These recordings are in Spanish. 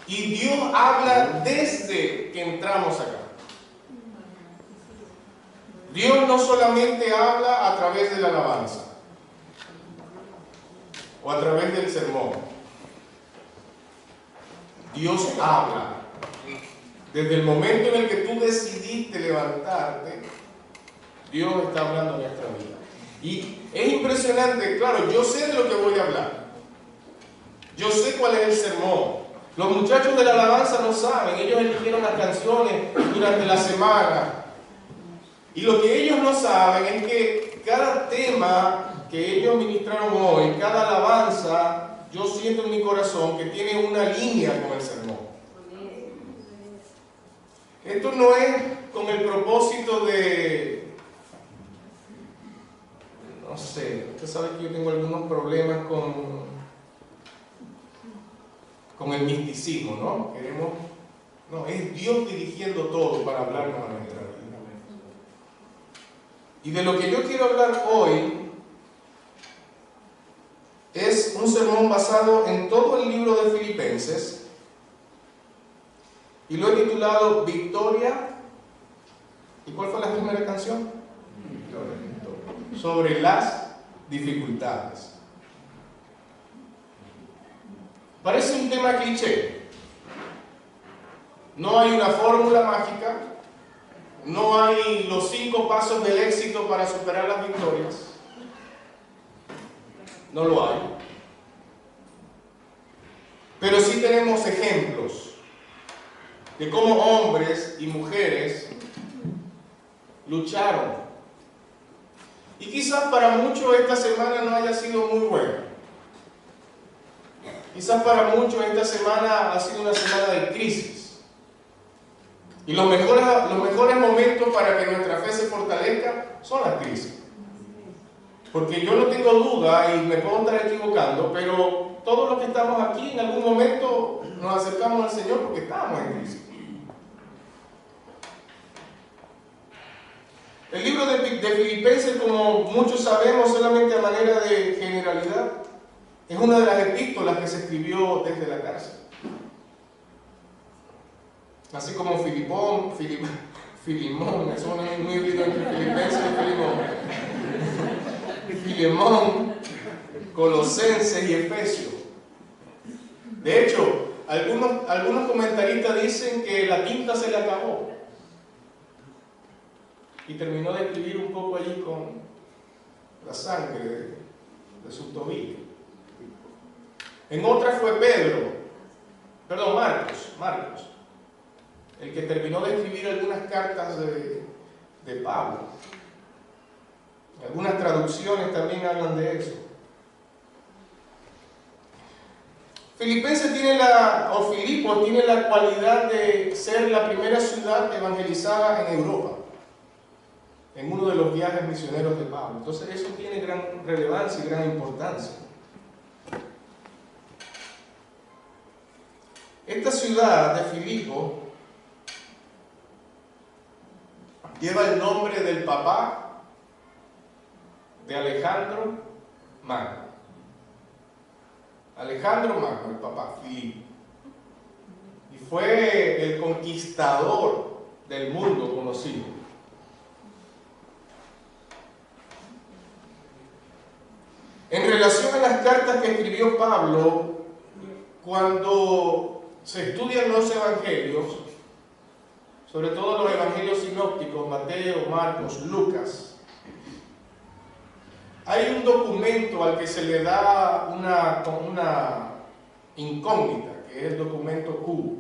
Y Dios habla desde que entramos acá. Dios no solamente habla a través de la alabanza o a través del sermón. Dios habla desde el momento en el que tú decidiste levantarte. Dios está hablando en nuestra vida. Y es impresionante, claro, yo sé de lo que voy a hablar. Yo sé cuál es el sermón. Los muchachos de la alabanza no saben, ellos eligieron las canciones durante la semana. Y lo que ellos no saben es que cada tema que ellos ministraron hoy, cada alabanza, yo siento en mi corazón que tiene una línea con el sermón. Esto no es con el propósito de, no sé, usted sabe que yo tengo algunos problemas con el misticismo, ¿no? No, es Dios dirigiendo todo para hablarnos a nuestra vida. Y de lo que yo quiero hablar hoy es un sermón basado en todo el libro de Filipenses y lo he titulado Victoria. ¿Y cuál fue la primera canción? Victoria. Sobre las dificultades. Parece un tema cliché. No hay una fórmula mágica. No hay los 5 pasos del éxito para superar las victorias. No lo hay. Pero sí tenemos ejemplos de cómo hombres y mujeres lucharon. Y quizás para muchos esta semana no haya sido muy buena. Quizás para muchos esta semana ha sido una semana de crisis. Y los mejores momentos para que nuestra fe se fortalezca son las crisis. Porque yo no tengo duda, y me puedo estar equivocando, pero todos los que estamos aquí en algún momento nos acercamos al Señor porque estábamos en crisis. El libro de Filipenses, como muchos sabemos, solamente a manera de generalidad, es una de las epístolas que se escribió desde la cárcel. Así como Filimón, eso no es muy híbrido entre Filipenses y Filemón, Colosenses y Efesios. De hecho, algunos comentaristas dicen que la tinta se le acabó y terminó de escribir un poco allí con la sangre de su tobillo. En otra fue Marcos, el que terminó de escribir algunas cartas de Pablo. Algunas traducciones también hablan de eso. Filipos tiene la cualidad de ser la primera ciudad evangelizada en Europa, en uno de los viajes misioneros de Pablo. Entonces eso tiene gran relevancia y gran importancia. Esta ciudad de Filipos lleva el nombre del papá de Alejandro Magno. Alejandro Magno, el papá, Filipo. Y fue el conquistador del mundo conocido. En relación a las cartas que escribió Pablo, cuando se estudian los evangelios, sobre todo los evangelios sinópticos, Mateo, Marcos, Lucas, hay un documento al que se le da una incógnita, que es el documento Q,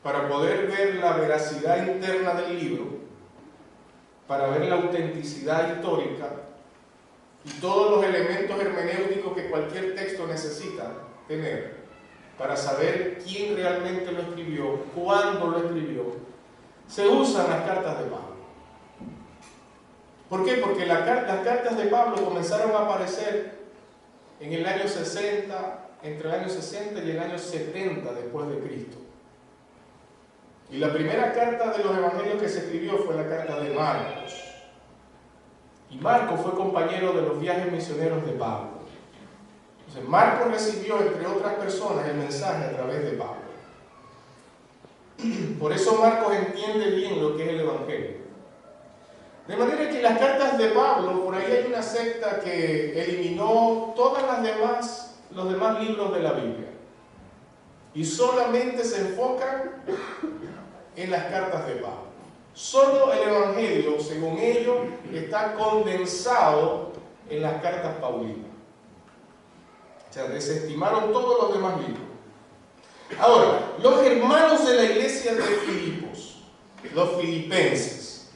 para poder ver la veracidad interna del libro, para ver la autenticidad histórica y todos los elementos hermenéuticos que cualquier texto necesita tener para saber quién realmente lo escribió, cuándo lo escribió. Se usan las cartas de Pablo. ¿Por qué? Porque las cartas de Pablo comenzaron a aparecer en el año 60, entre el año 60 y el año 70 después de Cristo. Y la primera carta de los evangelios que se escribió fue la carta de Marcos. Y Marcos fue compañero de los viajes misioneros de Pablo. Entonces Marcos recibió, entre otras personas, el mensaje a través de Pablo. Por eso Marcos entiende bien lo que es el Evangelio. De manera que las cartas de Pablo, por ahí hay una secta que eliminó todas los demás libros de la Biblia y solamente se enfocan en las cartas de Pablo. Solo el Evangelio, según ellos, está condensado en las cartas paulinas. O sea, desestimaron todos los demás libros. Ahora, los hermanos de la iglesia de Filipos, los filipenses,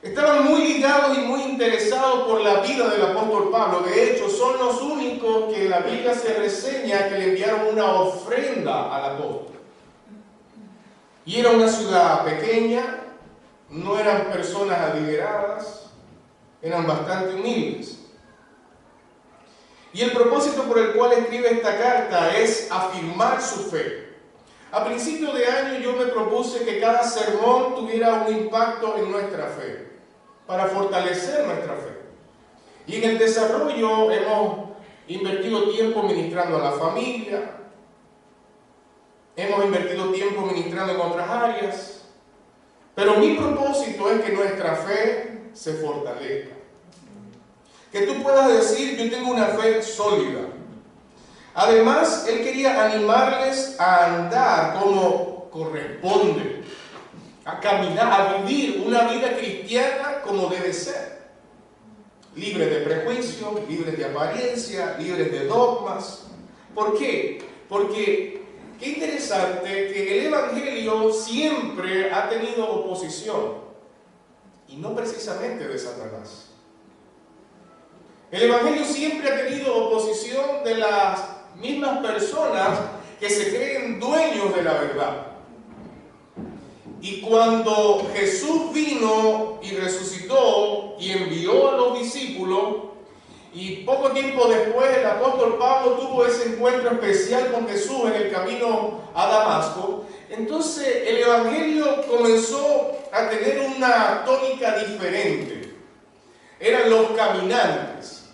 estaban muy ligados y muy interesados por la vida del apóstol Pablo. De hecho, son los únicos que en la Biblia se reseña que le enviaron una ofrenda al apóstol. Y era una ciudad pequeña, no eran personas adineradas, eran bastante humildes. Y el propósito por el cual escribe esta carta es afirmar su fe. A principio de año yo me propuse que cada sermón tuviera un impacto en nuestra fe, para fortalecer nuestra fe. Y en el desarrollo hemos invertido tiempo ministrando a la familia, hemos invertido tiempo ministrando en otras áreas, pero mi propósito es que nuestra fe se fortalezca. Que tú puedas decir, yo tengo una fe sólida. Además, él quería animarles a andar como corresponde, a caminar, a vivir una vida cristiana como debe ser. Libres de prejuicios, libres de apariencia, libres de dogmas. ¿Por qué? Porque qué interesante que el Evangelio siempre ha tenido oposición, y no precisamente de Satanás. El Evangelio siempre ha tenido oposición de las mismas personas que se creen dueños de la verdad. Y cuando Jesús vino y resucitó y envió a los discípulos, y poco tiempo después el apóstol Pablo tuvo ese encuentro especial con Jesús en el camino a Damasco, entonces el Evangelio comenzó a tener una tónica diferente. Eran los caminantes,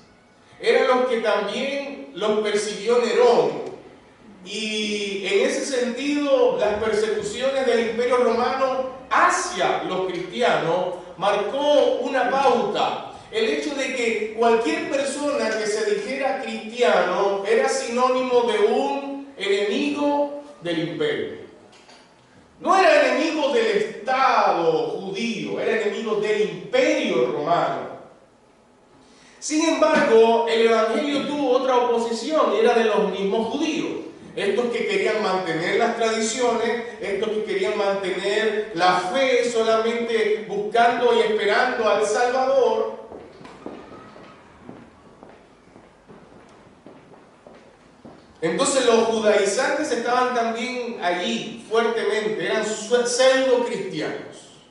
eran los que también los persiguió Nerón. Y en ese sentido, las persecuciones del Imperio Romano hacia los cristianos marcó una pauta. El hecho de que cualquier persona que se dijera cristiano era sinónimo de un enemigo del imperio. No era enemigo del Estado judío, era enemigo del Imperio Romano. Sin embargo, el Evangelio tuvo otra oposición, y era de los mismos judíos. Estos que querían mantener las tradiciones, estos que querían mantener la fe solamente buscando y esperando al Salvador. Entonces los judaizantes estaban también allí fuertemente, eran pseudo cristianos,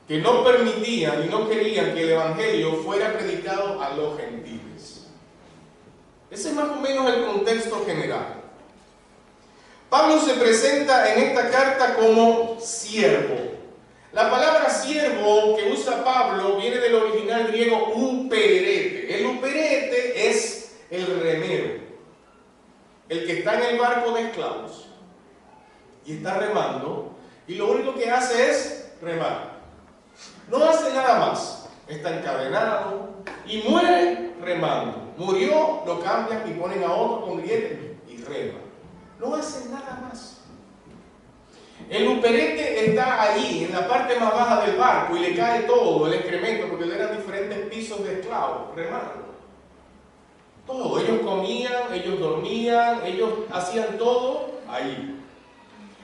que no permitían y no querían que el Evangelio fuera predicado a los gentiles. Ese es más o menos el contexto general. Pablo se presenta en esta carta como siervo. La palabra siervo que usa Pablo viene del original griego uperete. El uperete es el remero, el que está en el barco de esclavos y está remando, y lo único que hace es remar. No hace nada más. Está encadenado y muere remando. Murió, lo cambian y ponen a otro con grillete y rema. No hace nada más. El uperete está allí, en la parte más baja del barco, y le cae todo, el excremento, porque eran diferentes pisos de esclavos, remando. Todo, ellos comían, ellos dormían, ellos hacían todo ahí.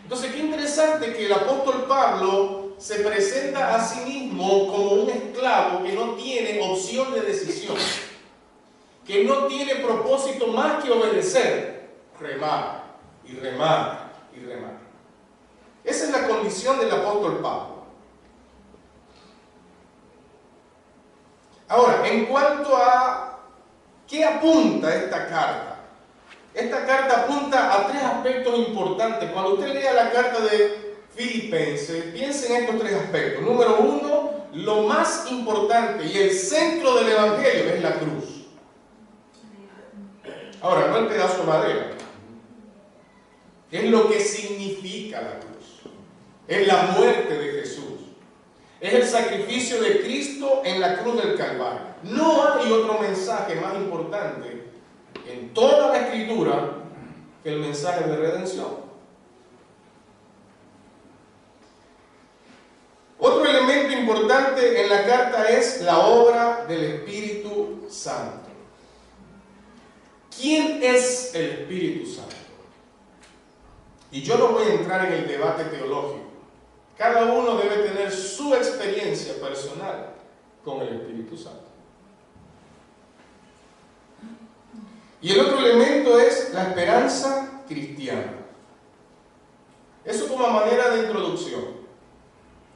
Entonces, qué interesante que el apóstol Pablo se presenta a sí mismo como un esclavo que no tiene opción de decisión, que no tiene propósito más que obedecer, remar y remar y remar. Esa es la condición del apóstol Pablo. Ahora, en cuanto a ¿qué apunta esta carta? Esta carta apunta a tres aspectos importantes. Cuando usted lea la carta de Filipenses, piense en estos tres aspectos. Número uno, lo más importante y el centro del Evangelio es la cruz. Ahora, no el pedazo de madera. Es lo que significa la cruz. Es la muerte de Jesús. Es el sacrificio de Cristo en la cruz del Calvario. No hay otro mensaje más importante en toda la Escritura que el mensaje de redención. Otro elemento importante en la carta es la obra del Espíritu Santo. ¿Quién es el Espíritu Santo? Y yo no voy a entrar en el debate teológico. Cada uno debe tener su experiencia personal con el Espíritu Santo. Y el otro elemento es la esperanza cristiana. Eso como manera de introducción.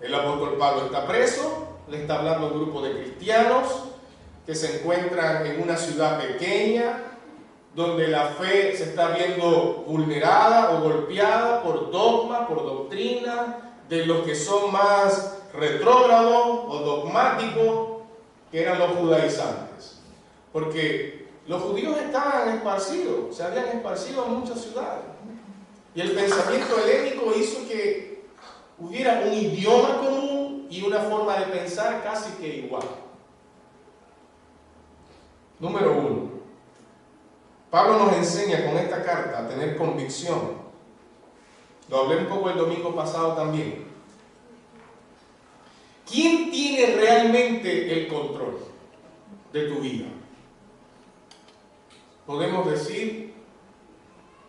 El apóstol Pablo está preso, le está hablando a un grupo de cristianos que se encuentran en una ciudad pequeña, donde la fe se está viendo vulnerada o golpeada por dogma, por doctrina, de los que son más retrógrados o dogmáticos, que eran los judaizantes. Porque los judíos estaban esparcidos, se habían esparcido en muchas ciudades. Y el pensamiento helénico hizo que hubiera un idioma común y una forma de pensar casi que igual. Número 1. Pablo nos enseña con esta carta a tener convicción. Lo hablé un poco el domingo pasado también. ¿Quién tiene realmente el control de tu vida? Podemos decir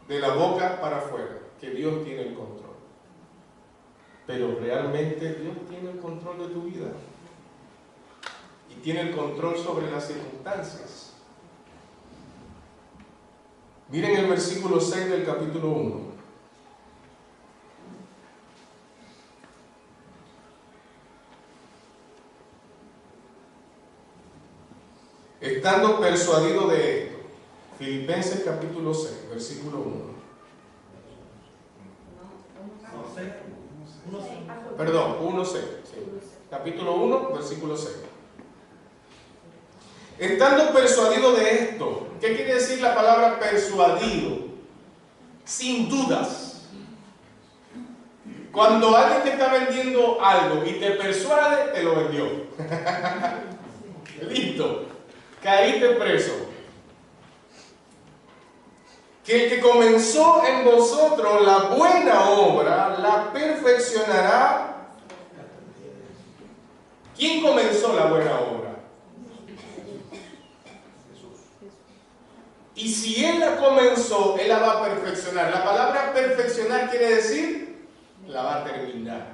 de la boca para afuera que Dios tiene el control. Pero realmente Dios tiene el control de tu vida. Y tiene el control sobre las circunstancias. Miren el versículo 6 del capítulo 1. Estando persuadido de esto, Filipenses capítulo 6, versículo 1. Perdón, 1:6. Sí. Capítulo 1, versículo 6. Estando persuadido de esto. ¿Qué quiere decir la palabra persuadido? Sin dudas. Cuando alguien te está vendiendo algo y te persuade, te lo vendió. Listo. Caíste preso. Que el que comenzó en vosotros la buena obra, la perfeccionará. ¿Quién comenzó la buena obra? Y si Él la comenzó, Él la va a perfeccionar. La palabra perfeccionar quiere decir, la va a terminar.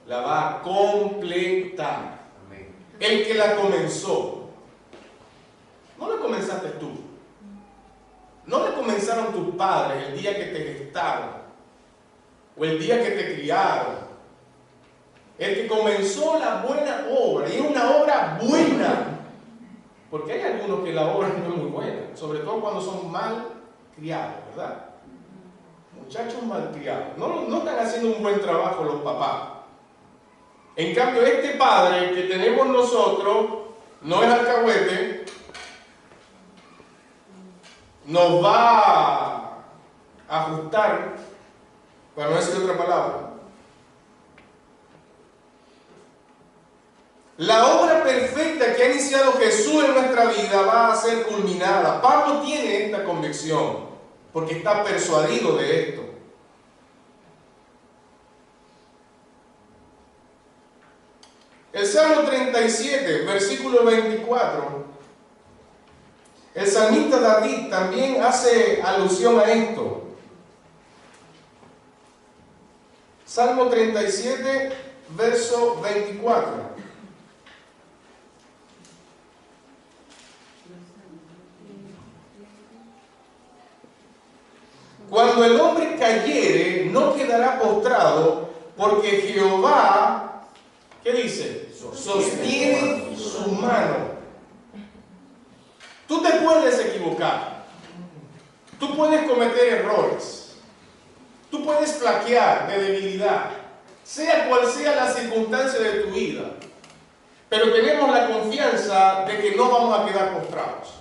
La va a completar. El que la comenzó. No la comenzaste tú. No la comenzaron tus padres el día que te gestaron. O el día que te criaron. El que comenzó la buena obra. Y es una obra buena. Porque hay algunos que la obra no es muy buena, sobre todo cuando son mal criados, ¿verdad? Muchachos mal criados. No están haciendo un buen trabajo los papás. En cambio, este padre que tenemos nosotros no es alcahuete, nos va a ajustar, para no decir otra palabra. La obra perfecta que ha iniciado Jesús en nuestra vida va a ser culminada. Pablo tiene esta convicción porque está persuadido de esto. El Salmo 37, versículo 24. El salmista David también hace alusión a esto. Salmo 37, verso 24. Cuando el hombre cayere, no quedará postrado, porque Jehová, ¿qué dice? Sostiene su mano. Tú te puedes equivocar. Tú puedes cometer errores. Tú puedes flaquear de debilidad, sea cual sea la circunstancia de tu vida. Pero tenemos la confianza de que no vamos a quedar postrados.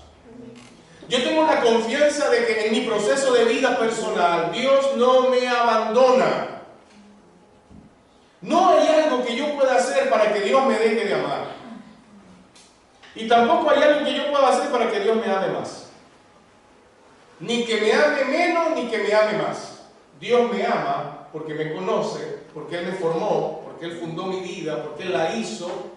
Yo tengo la confianza de que en mi proceso de vida personal, Dios no me abandona. No hay algo que yo pueda hacer para que Dios me deje de amar. Y tampoco hay algo que yo pueda hacer para que Dios me ame más. Ni que me ame menos, ni que me ame más. Dios me ama porque me conoce, porque Él me formó, porque Él fundó mi vida, porque Él la hizo.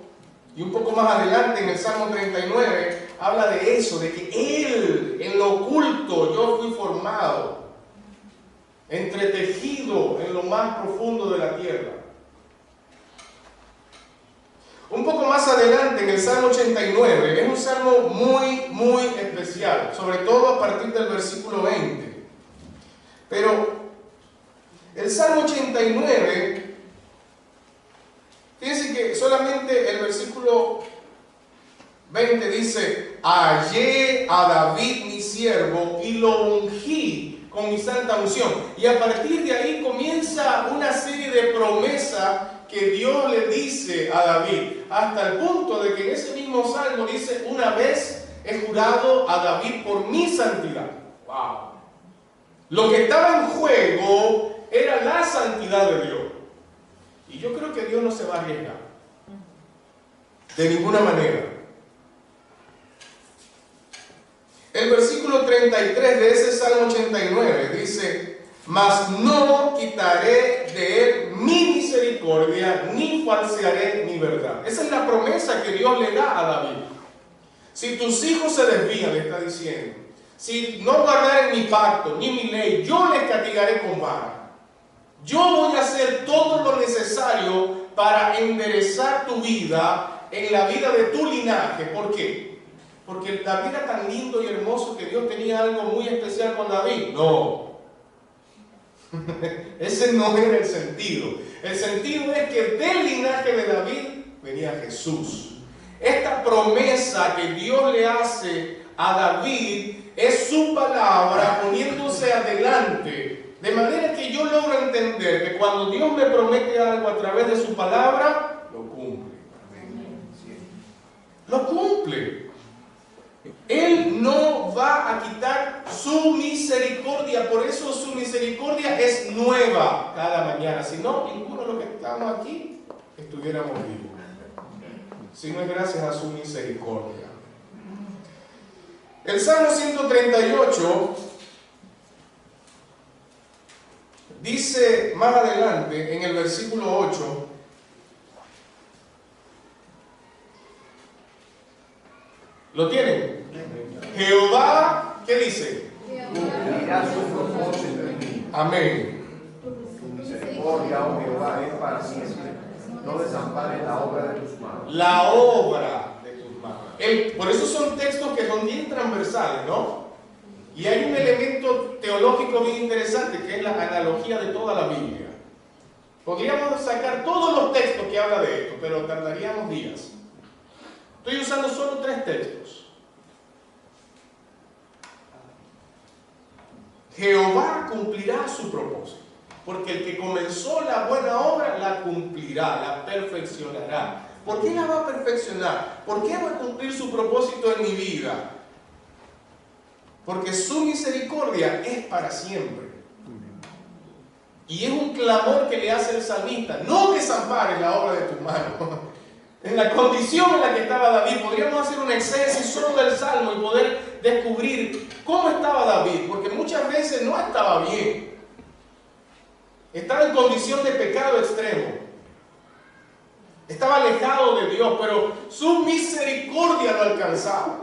Y un poco más adelante en el Salmo 39 habla de eso, de que Él, en lo oculto, yo fui formado, entretejido en lo más profundo de la tierra. Un poco más adelante en el Salmo 89, es un salmo muy especial, sobre todo a partir del versículo 20. Pero el Salmo 89, fíjense que solamente el versículo 20 dice: hallé a David mi siervo y lo ungí con mi santa unción. Y a partir de ahí comienza una serie de promesas que Dios le dice a David, hasta el punto de que en ese mismo salmo dice: una vez he jurado a David por mi santidad. ¡Wow! Lo que estaba en juego era la santidad de Dios. Y yo creo que Dios no se va a arriesgar de ninguna manera. El versículo 33 de ese Salmo 89 dice: mas no quitaré de él mi misericordia, ni falsearé mi verdad. Esa es la promesa que Dios le da a David. Si tus hijos se desvían, le está diciendo, si no guardaren mi pacto, ni mi ley, yo les castigaré con vara. Yo voy a hacer todo lo necesario para enderezar tu vida en la vida de tu linaje. ¿Por qué? Porque David era tan lindo y hermoso que Dios tenía algo muy especial con David. No. Ese no era el sentido. El sentido es que del linaje de David venía Jesús. Esta promesa que Dios le hace a David es su palabra poniéndose adelante. De manera que yo logro entender que cuando Dios me promete algo a través de su palabra, lo cumple. Lo cumple. Él no va a quitar su misericordia. Por eso su misericordia es nueva cada mañana. Si no, ninguno de los que estamos aquí estuviéramos vivos. Si no es gracias a su misericordia. El Salmo 138 dice más adelante en el versículo 8: ¿lo tienen? Jehová, ¿qué dice? Cumplirá su propósito en mí. Amén. Tu misericordia, oh Jehová, es para siempre. No desampares la obra de tus manos. La obra de tus manos. Por eso son textos que son bien transversales, ¿no? Y hay un elemento teológico bien interesante, que es la analogía de toda la Biblia. Podríamos sacar todos los textos que hablan de esto, pero tardaríamos días. Estoy usando solo 3 textos. Jehová cumplirá su propósito, porque el que comenzó la buena obra la cumplirá, la perfeccionará. ¿Por qué la va a perfeccionar? ¿Por qué va a cumplir su propósito en mi vida? Porque su misericordia es para siempre. Y es un clamor que le hace el salmista: no desampares la obra de tus manos. En la condición en la que estaba David, podríamos hacer un exégesis solo del Salmo y poder descubrir cómo estaba David, porque muchas veces no estaba bien. Estaba en condición de pecado extremo. Estaba alejado de Dios, pero su misericordia lo alcanzaba.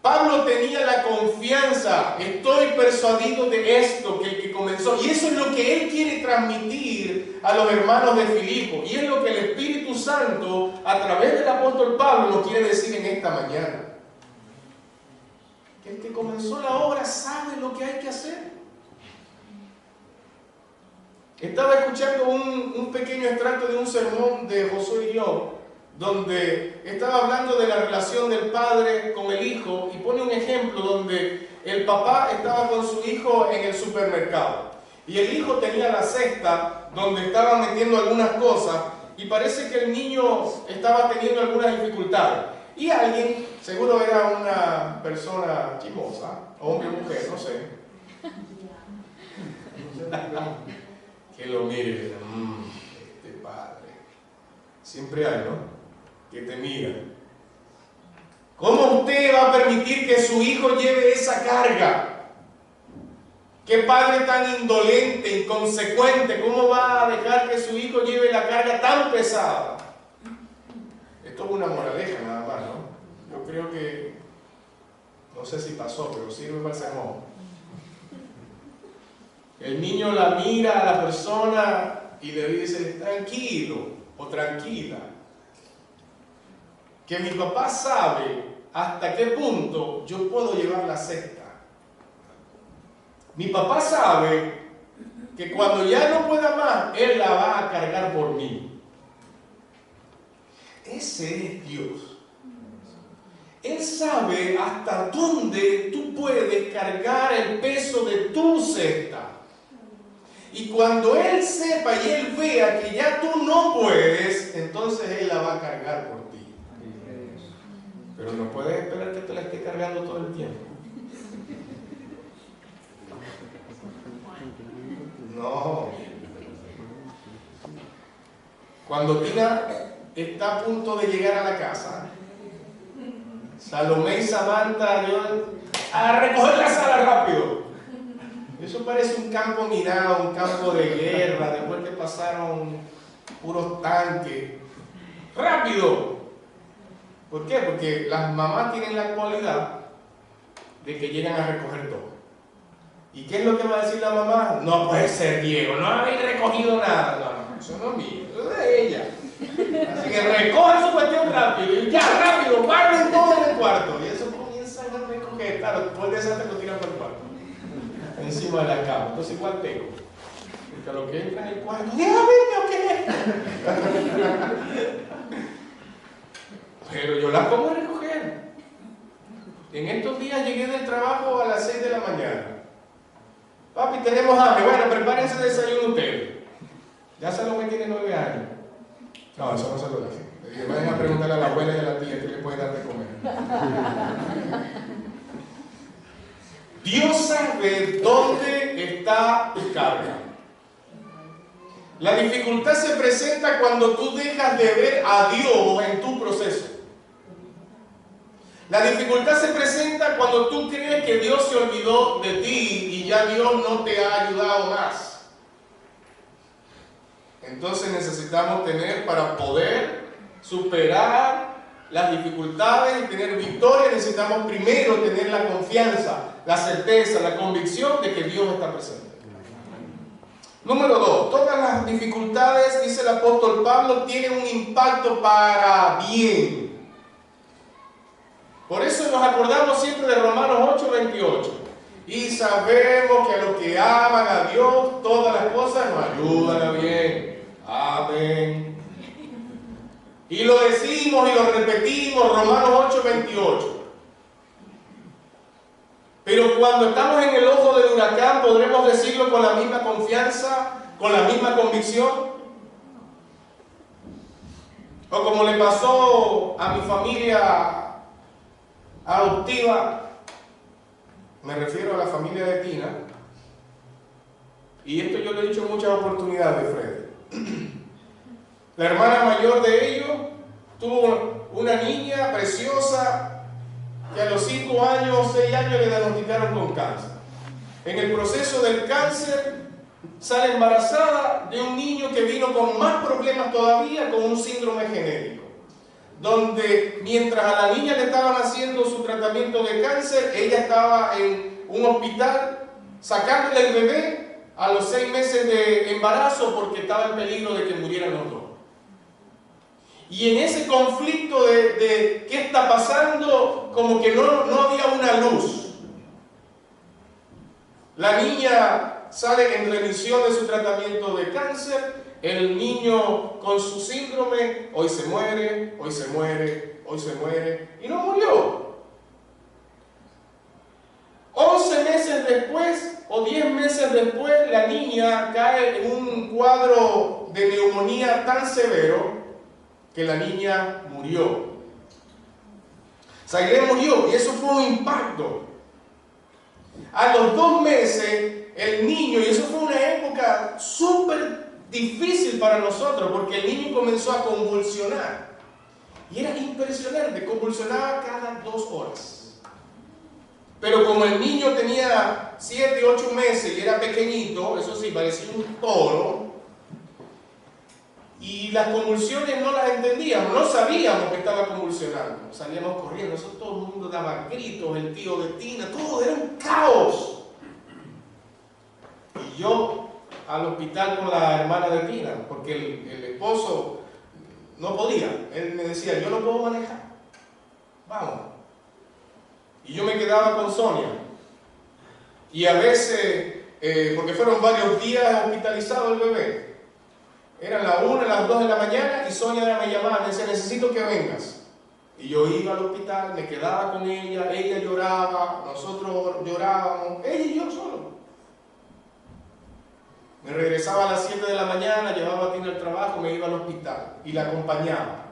Pablo tenía la confianza: estoy persuadido de esto, que el que comenzó, y eso es lo que él quiere transmitir a los hermanos de Filipo, y es lo que el Espíritu Santo a través del apóstol Pablo nos quiere decir en esta mañana. Que el que comenzó la obra sabe lo que hay que hacer. Estaba escuchando un pequeño extracto de un sermón de Josué Guión, donde estaba hablando de la relación del padre con el hijo, y pone un ejemplo donde el papá estaba con su hijo en el supermercado y el hijo tenía la cesta donde estaban metiendo algunas cosas, y parece que el niño estaba teniendo algunas dificultades, y alguien, seguro era una persona chismosa, hombre o mujer, no sé, Que lo mire y diga, este padre. Siempre hay, ¿no? Que te mira. ¿Cómo usted va a permitir que su hijo lleve esa carga? ¿Qué padre tan indolente, inconsecuente? ¿Cómo va a dejar que su hijo lleve la carga tan pesada? Esto es una moraleja nada más, ¿no? Yo creo que, no sé si pasó, pero sirve para el sermón. El niño la mira a la persona y le dice, tranquilo o tranquila, que mi papá sabe hasta qué punto yo puedo llevar la cesta. Mi papá sabe que cuando ya no pueda más, Él la va a cargar por mí. Ese es Dios. Él sabe hasta dónde tú puedes cargar el peso de tu cesta. Y cuando Él sepa y Él vea que ya tú no puedes, entonces Él la va a cargar por ti. Pero no puedes esperar que te la esté cargando todo el tiempo. No. Cuando Tina está a punto de llegar a la casa, Salomé y Samantha ayudan a recoger la sala rápido. Eso parece un campo minado, un campo de guerra, después que pasaron puros tanques. ¡Rápido! ¿Por qué? Porque las mamás tienen la cualidad de que llegan a recoger todo. ¿Y qué es lo que va a decir la mamá? No puede ser, Diego, no habéis recogido nada. No, eso no es mío, eso es de ella. Así que recojan su cuestión rápido, y ya, rápido, guarden todo en el cuarto. Y eso comienzan a recoger, claro, después de eso te lo tiran por el cuarto, encima de la cama. Entonces igual tengo. Porque a lo que entra en el cuarto, dígame, ¿qué es esto? Pero yo las pongo a recoger. En estos días llegué del trabajo a las 6 de la mañana. Papi, tenemos hambre. Bueno, prepárense el desayuno ustedes. Ya Salomé tiene 9 años. No, eso no se lo dice. Vayan a preguntarle a la abuela y a la tía qué le puede dar de comer. Dios sabe dónde está tu carga. La dificultad se presenta cuando tú dejas de ver a Dios en tu proceso. La dificultad se presenta cuando tú crees que Dios se olvidó de ti y ya Dios no te ha ayudado más. Entonces necesitamos tener, para poder superar las dificultades y tener victoria, necesitamos primero tener la confianza, la certeza, la convicción de que Dios está presente. Número 2, todas las dificultades, dice el apóstol Pablo, tienen un impacto para bien. Por eso nos acordamos siempre de Romanos 8:28. Y sabemos que a los que aman a Dios, todas las cosas nos ayudan a bien. Amén. Y lo decimos y lo repetimos, Romanos 8:28. Pero cuando estamos en el ojo del huracán, ¿podremos decirlo con la misma confianza, con la misma convicción? O como le pasó a mi familia adoptiva, me refiero a la familia de Tina, y esto yo lo he dicho en muchas oportunidades, Fred. La hermana mayor de ellos tuvo una niña preciosa que a los 5 años o 6 años le diagnosticaron con cáncer. En el proceso del cáncer sale embarazada de un niño que vino con más problemas todavía, con un síndrome genético, donde mientras a la niña le estaban haciendo su tratamiento de cáncer, ella estaba en un hospital sacándole el bebé a los 6 meses de embarazo porque estaba en peligro de que murieran los dos. Y en ese conflicto de qué está pasando, como que no había una luz. La niña sale en remisión de su tratamiento de cáncer, el niño con su síndrome, hoy se muere, hoy se muere, hoy se muere, y no murió. 11 meses después, o 10 meses después, la niña cae en un cuadro de neumonía tan severo que la niña murió. Sailé murió, y eso fue un impacto. A los 2 meses, el niño, y eso fue una época súper difícil para nosotros, porque el niño comenzó a convulsionar. Y era impresionante, convulsionaba cada 2 horas. Pero como el niño tenía 7, 8 meses y era pequeñito, eso sí, parecía un toro, y las convulsiones no las entendíamos, no sabíamos que estaba convulsionando. Salíamos corriendo, eso todo el mundo daba gritos, el tío de Tina, todo era un caos. Y yo al hospital con la hermana de Tina, porque el esposo no podía. Él me decía, yo no puedo manejar, vamos. Y yo me quedaba con Sonia. Y a veces, porque fueron varios días hospitalizado el bebé, eran las 1, las 2 de la mañana, y Sonia me llamaba, me decía, necesito que vengas. Y yo iba al hospital, me quedaba con ella lloraba, nosotros llorábamos, ella y yo solo. Me regresaba a las 7 de la mañana, llevaba a Tina al trabajo, me iba al hospital y la acompañaba.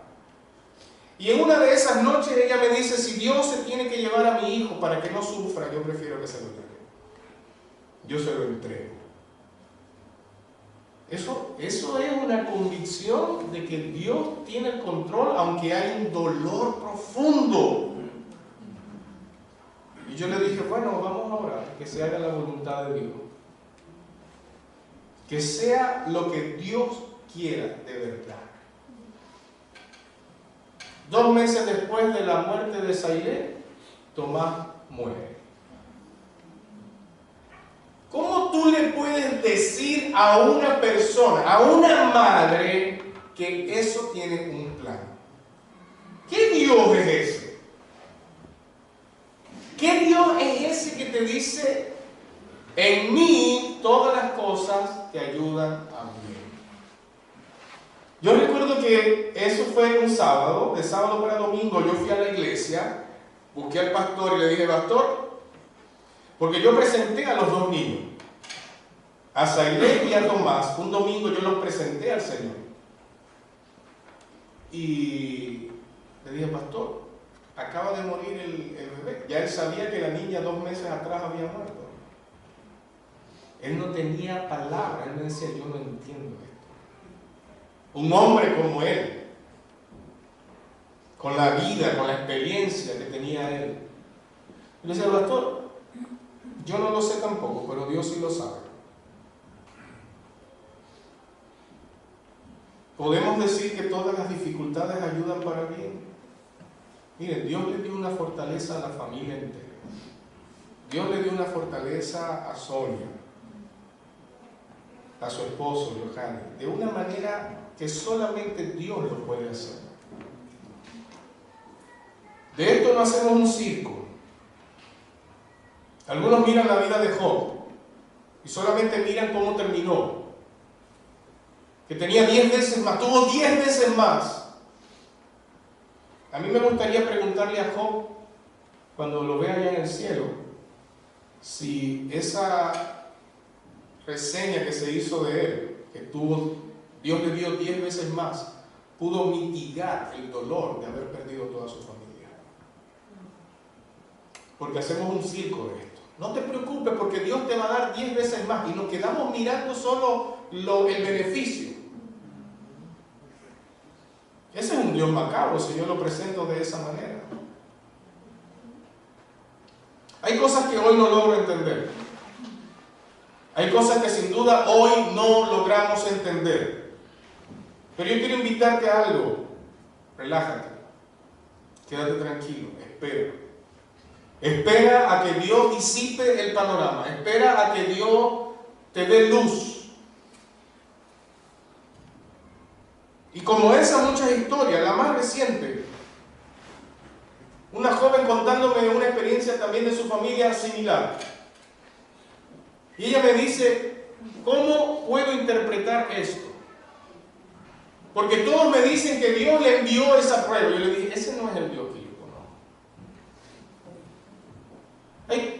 Y en una de esas noches ella me dice, si Dios se tiene que llevar a mi hijo para que no sufra, yo prefiero que se lo lleve. Yo se lo entrego. Eso es una convicción de que Dios tiene el control, aunque hay un dolor profundo. Y yo le dije, bueno, vamos a orar, que se haga la voluntad de Dios. Que sea lo que Dios quiera de verdad. 2 meses después de la muerte de Sailé, Tomás muere. ¿Cómo tú le puedes decir a una persona, a una madre, que eso tiene un plan? ¿Qué Dios es ese? ¿Qué Dios es ese que te dice, en mí todas las cosas te ayudan a bien? Yo recuerdo que eso fue un sábado, de sábado para domingo yo fui a la iglesia, busqué al pastor y le dije, pastor, porque yo presenté a los 2 niños, a Sailé y a Tomás, un domingo yo los presenté al Señor. Y le dije, pastor, acaba de morir el bebé. Ya él sabía que la niña 2 meses atrás había muerto. Él no tenía palabra, él me decía, yo no entiendo esto. Un hombre como él, con la vida, con la experiencia que tenía él. Y le decía, pastor, yo no lo sé tampoco, pero Dios sí lo sabe. Podemos decir que todas las dificultades ayudan para bien. Miren, Dios le dio una fortaleza a la familia entera. Dios le dio una fortaleza a Sonia, a su esposo, Johanny, de una manera que solamente Dios lo puede hacer. De esto no hacemos un circo. Algunos miran la vida de Job y solamente miran cómo terminó. Que tenía 10 veces más, tuvo 10 veces más. A mí me gustaría preguntarle a Job, cuando lo vea allá en el cielo, si esa reseña que se hizo de él, que Dios le dio 10 veces más, pudo mitigar el dolor de haber perdido toda su familia. Porque hacemos un circo de esto. No te preocupes, porque Dios te va a dar 10 veces más y nos quedamos mirando solo el beneficio. Ese es un Dios macabro si yo lo presento de esa manera. Hay cosas que hoy no logro entender. Hay cosas que sin duda hoy no logramos entender. Pero yo quiero invitarte a algo. Relájate. Quédate tranquilo. Espera. Espera a que Dios disipe el panorama. Espera a que Dios te dé luz. Y como esa, muchas historias. La más reciente, una joven contándome una experiencia también de su familia similar. Y ella me dice, ¿cómo puedo interpretar esto? Porque todos me dicen que Dios le envió esa prueba. Yo le dije, ese no es el Dios que yo conozco.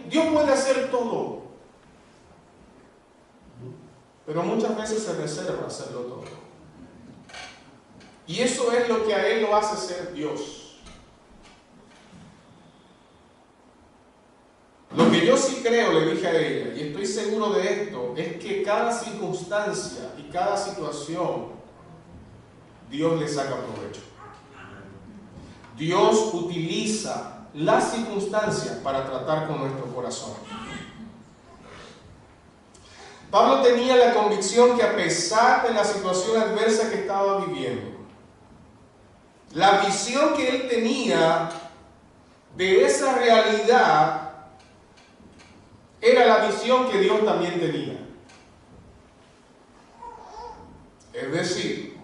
Dios puede hacer todo, pero muchas veces se reserva hacerlo todo. Y eso es lo que a Él lo hace ser Dios. Lo que yo sí creo, le dije a ella, y estoy seguro de esto, es que cada circunstancia y cada situación, Dios le saca provecho. Dios utiliza las circunstancias para tratar con nuestro corazón. Pablo tenía la convicción que a pesar de la situación adversa que estaba viviendo, la visión que él tenía de esa realidad era la visión que Dios también tenía. Es decir,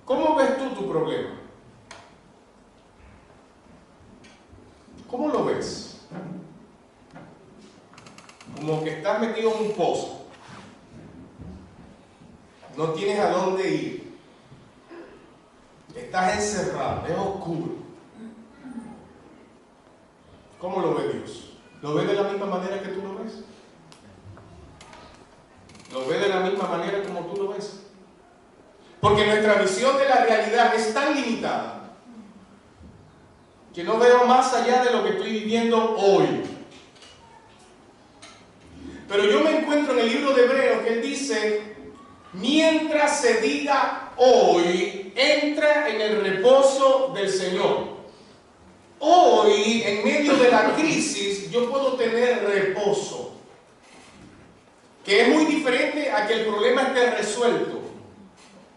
¿cómo ves tú tu problema? ¿Cómo lo ves? Como que estás metido en un pozo. No tienes a dónde ir. Estás encerrado, es oscuro. ¿Cómo lo ve Dios? ¿Lo ve de la misma manera que tú lo ves? ¿Lo ve de la misma manera como tú lo ves? Porque nuestra visión de la realidad es tan limitada que no veo más allá de lo que estoy viviendo hoy. Pero yo me encuentro en el libro de Hebreos que él dice: mientras se diga hoy, entra en el reposo del Señor. Hoy, en medio de la crisis, yo puedo tener reposo, que es muy diferente a que el problema esté resuelto.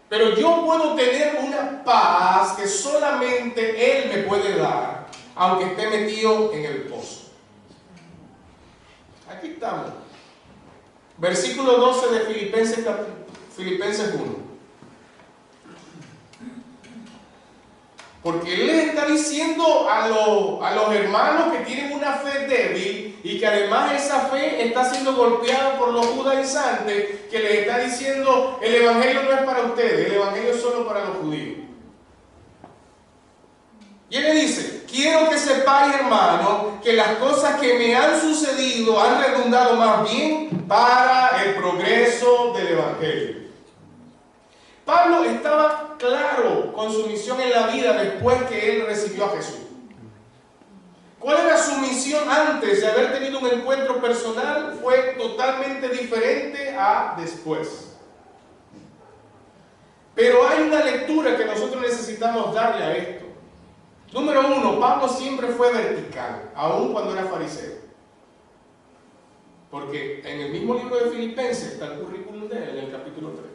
Pero yo puedo tener una paz que solamente Él me puede dar, aunque esté metido en el pozo. Aquí estamos. Versículo 12 de Filipenses 1. Porque Él les está diciendo a los hermanos que tienen una fe débil y que además esa fe está siendo golpeada por los judaizantes, que les está diciendo: el evangelio no es para ustedes, el evangelio es solo para los judíos. Y Él le dice: quiero que sepáis, hermanos, que las cosas que me han sucedido han redundado más bien para el progreso del evangelio. Pablo estaba claro con su misión en la vida después que él recibió a Jesús. ¿Cuál era su misión antes de haber tenido un encuentro personal? Fue totalmente diferente a después. Pero hay una lectura que nosotros necesitamos darle a esto. Número uno, Pablo siempre fue vertical, aun cuando era fariseo. Porque en el mismo libro de Filipenses está el currículum de él, en el capítulo 3.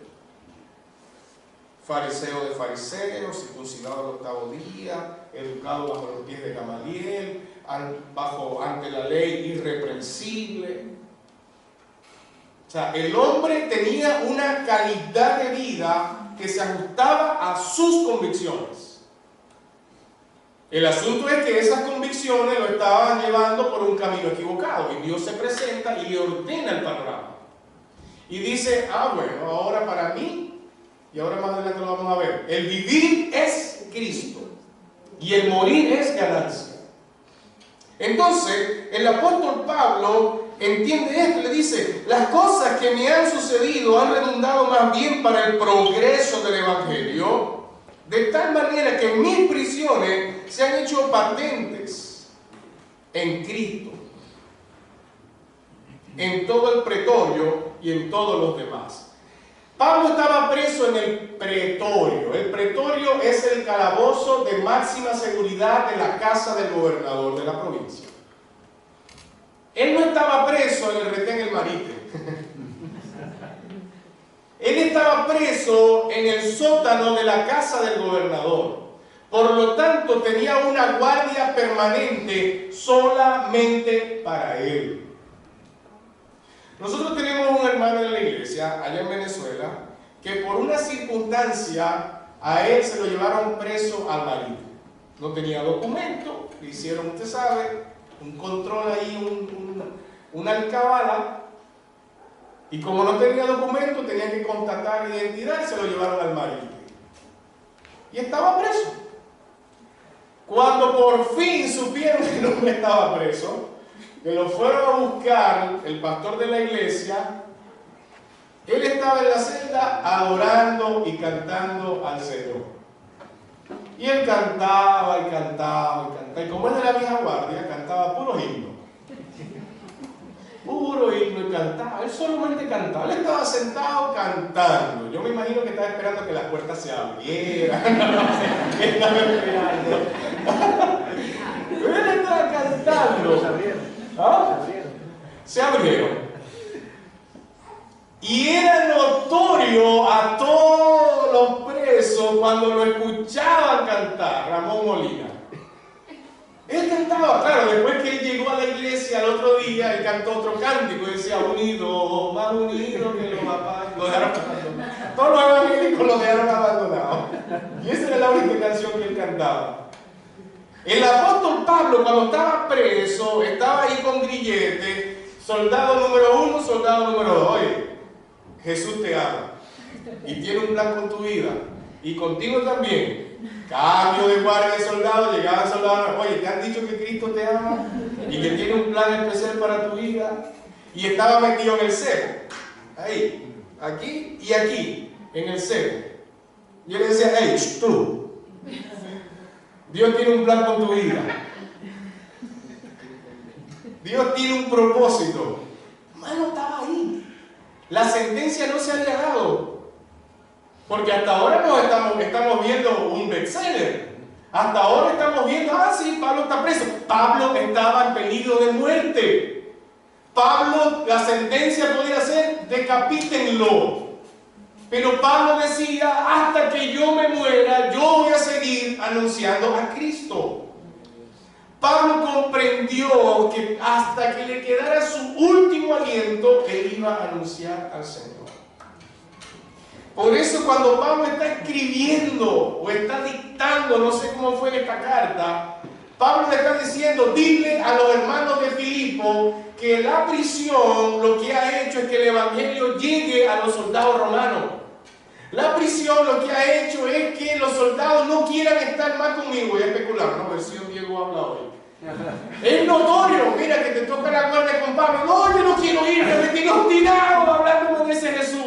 Fariseo de fariseos, circuncidado al octavo día, educado bajo los pies de Gamaliel, ante la ley irreprensible. O sea, el hombre tenía una calidad de vida que se ajustaba a sus convicciones. El asunto es que esas convicciones lo estaban llevando por un camino equivocado, y Dios se presenta y le ordena el panorama. Y dice: bueno, ahora para mí, y ahora más adelante lo vamos a ver, el vivir es Cristo y el morir es ganancia. Entonces, el apóstol Pablo entiende esto, le dice: las cosas que me han sucedido han redundado más bien para el progreso del evangelio, de tal manera que mis prisiones se han hecho patentes en Cristo, en todo el pretorio y en todos los demás. Pablo estaba preso en el pretorio. El pretorio es el calabozo de máxima seguridad de la casa del gobernador de la provincia. Él no estaba preso en el retén El Marite. Él estaba preso en el sótano de la casa del gobernador. Por lo tanto, tenía una guardia permanente solamente para él. Nosotros tenemos un hermano en la iglesia, allá en Venezuela, que por una circunstancia a él se lo llevaron preso al Marite. No tenía documento, le hicieron, usted sabe, un control ahí, una alcabala, y como no tenía documento, tenían que constatar identidad y se lo llevaron al Marite. Y estaba preso. Cuando por fin supieron que no estaba preso, que lo fueron a buscar el pastor de la iglesia, él estaba en la celda adorando y cantando al Señor. Y él cantaba y cantaba y cantaba. Y como es de la vieja guardia, cantaba puro himno. Puro himno y cantaba. Él solamente cantaba. Él estaba sentado cantando. Yo me imagino que estaba esperando que las puertas se abrieran. ¿Qué estaba esperando? Pero él estaba cantando. Se abrieron. ¿Ah? Se abrieron. Y era notorio a todos los presos cuando lo escuchaban cantar, Ramón Molina. Él cantaba, claro, después que él llegó a la iglesia al otro día, él cantó otro cántico y decía, unido, más unido que los papás. Lo dejaron abandonado. Todos los evangélicos lo dejaron abandonado. Y esa era la única canción que él cantaba. El apóstol Pablo, cuando estaba preso, estaba ahí con grillete, soldado número 1, soldado número 2. Oye, Jesús te ama y tiene un plan con tu vida y contigo también. Cambio de guardia de soldado, llegaban soldados, oye, te han dicho que Cristo te ama y que tiene un plan especial para tu vida. Y estaba metido en el cepo, ahí, aquí y aquí, en el cepo. Y él decía, hey, tú, Dios tiene un plan con tu vida. Dios tiene un propósito. Hermano, estaba ahí. La sentencia no se había dado. Porque hasta ahora no estamos viendo un bestseller. Hasta ahora estamos viendo, sí, Pablo está preso. Pablo estaba en peligro de muerte. Pablo, la sentencia podía ser, decapítenlo. Pero Pablo decía, hasta que yo me muera, yo voy a seguir anunciando a Cristo. Pablo comprendió que hasta que le quedara su último aliento, él iba a anunciar al Señor. Por eso cuando Pablo está escribiendo o está dictando, no sé cómo fue esta carta, Pablo le está diciendo, dile a los hermanos de Filipo que la prisión lo que ha hecho es que el evangelio llegue a los soldados romanos. La prisión lo que ha hecho es que los soldados no quieran estar más conmigo. Voy a especular, ¿no? Versión Diego habla hoy. Es notorio, mira que te toca la guardia con Pablo. No, yo no quiero ir, me tiene obstinado hablándome de ese Jesús.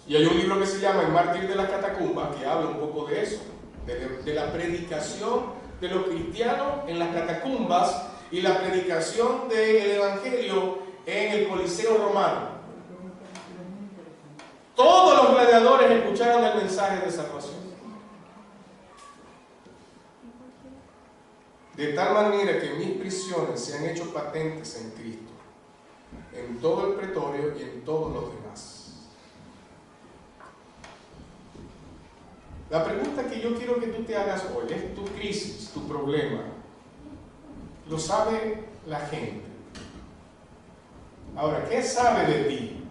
Y hay un libro que se llama El mártir de las catacumbas que habla un poco de eso, de la predicación de los cristianos en las catacumbas y la predicación del evangelio en el Coliseo romano. Todos los gladiadores escucharon el mensaje de salvación. De tal manera que mis prisiones se han hecho patentes en Cristo, en todo el pretorio y en todos los demás. La pregunta que yo quiero que tú te hagas hoy es tu crisis, tu problema. Lo sabe la gente. Ahora, ¿qué sabe de ti?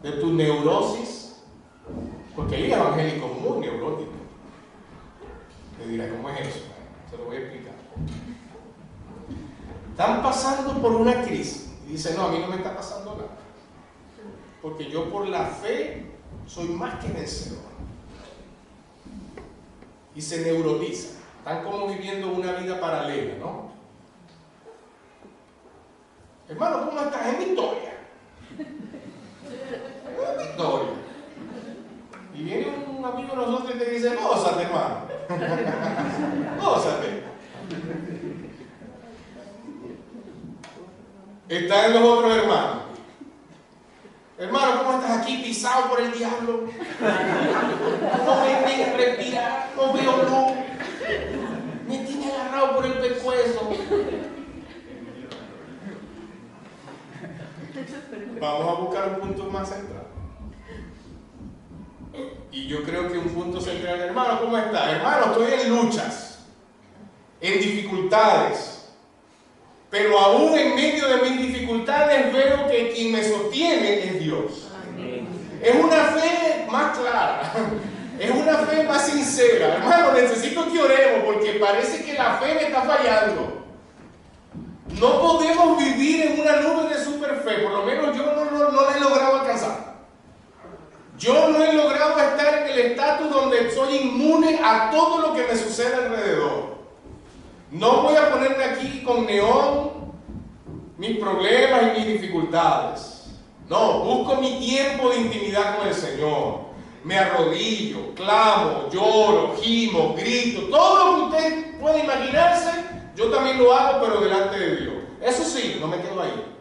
¿De tu neurosis? Porque hay evangélicos muy neuróticos. Le dirá, ¿cómo es eso? Se lo voy a explicar. Están pasando por una crisis y dicen, no, a mí no me está pasando nada. Porque yo por la fe soy más que vencedor. Y se neurotizan. Están como viviendo una vida paralela, ¿no? Hermano, ¿cómo estás? En Victoria. En Victoria. Y viene un amigo de nosotros y te dice, gózate, hermano. Gózate. Están los otros hermanos. Hermano, ¿cómo estás aquí pisado por el diablo? No me dejes respirar, no veo luz. Me tiene agarrado por el pescuezo. Vamos a buscar un punto más central. Y yo creo que un punto central, hermano, ¿cómo estás? Hermano, estoy en luchas, en dificultades. Pero aún en medio de mis dificultades veo que quien me sostiene es Dios. Amén. Es una fe más clara, es una fe más sincera. Hermano, necesito que oremos porque parece que la fe me está fallando. No podemos vivir en una nube de superfe, por lo menos yo no la he logrado alcanzar. Yo no he logrado estar en el estatus donde soy inmune a todo lo que me sucede alrededor. No voy a ponerme aquí con neón mis problemas y mis dificultades. No, busco mi tiempo de intimidad con el Señor. me arrodillo, clamo, lloro, gimo, grito, todo lo que usted puede imaginarse, yo también lo hago, pero delante de Dios. Eso sí, no me quedo ahí.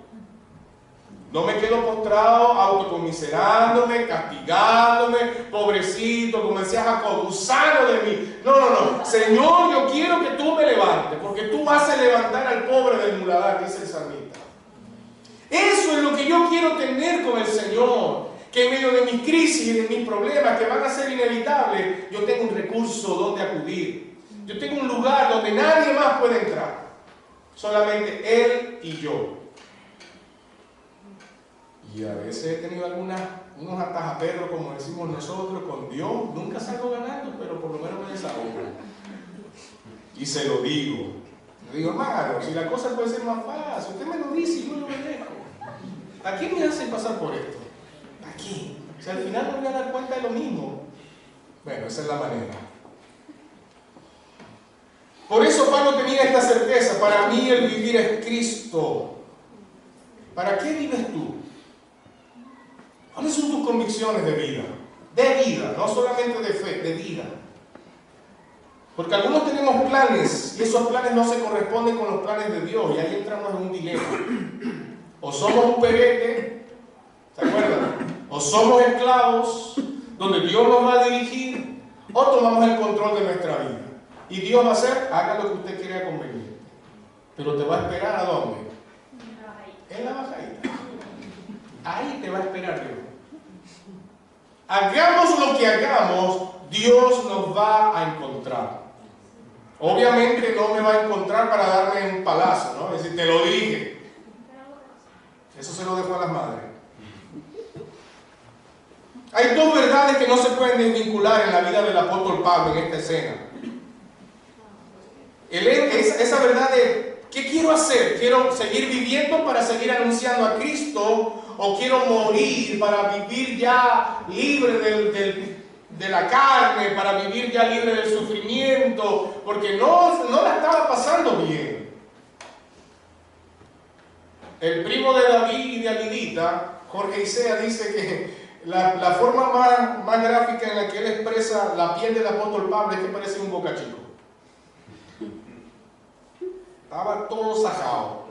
No me quedo postrado, autocomiserándome, castigándome, pobrecito, como decía Jacob, gusano de mí. No, no, no. Señor, yo quiero que tú me levantes, porque tú vas a levantar al pobre del muladar, dice el salmista. Eso es lo que yo quiero tener con el Señor. Que en medio de mis crisis y de mis problemas, que van a ser inevitables, yo tengo un recurso donde acudir. Yo tengo un lugar donde nadie más puede entrar. Solamente Él y yo. Y a veces he tenido unos atajaperros, como decimos nosotros, con Dios. Nunca salgo ganando, pero por lo menos me desahogo. Y se lo digo. Le digo, hermano, si la cosa puede ser más fácil, usted me lo dice y yo lo dejo. ¿A quién me hace pasar por esto? ¿A quién? O sea, al final me voy a dar cuenta de lo mismo. Bueno, esa es la manera. Por eso Pablo tenía esta certeza. Para mí el vivir es Cristo. ¿Para qué vives tú? ¿Cuáles son tus convicciones de vida? De vida, no solamente de fe, de vida. Porque algunos tenemos planes y esos planes no se corresponden con los planes de Dios y ahí entramos en un dilema. O somos un perete, ¿se acuerdan? O somos esclavos, donde Dios nos va a dirigir, o tomamos el control de nuestra vida. Y Dios va a hacer, haga lo que usted quiera conveniente. Pero te va a esperar ¿a dónde? En la bajadita. Ahí te va a esperar Dios. Hagamos lo que hagamos, Dios nos va a encontrar. Obviamente no me va a encontrar para darme un palazo, ¿no? Es decir, te lo dije. Eso se lo dejo a las madres. Hay dos verdades que no se pueden desvincular en la vida del apóstol Pablo en esta escena. Esa verdad de, ¿qué quiero hacer? ¿Quiero seguir viviendo para seguir anunciando a Cristo? ¿O quiero morir para vivir ya libre de la carne, para vivir ya libre del sufrimiento? Porque no la estaba pasando bien. El primo de David y de Alidita, Jorge Isea, dice que la forma más gráfica en la que él expresa la piel del apóstol Pablo es que parece un bocachico. Estaba todo sajado.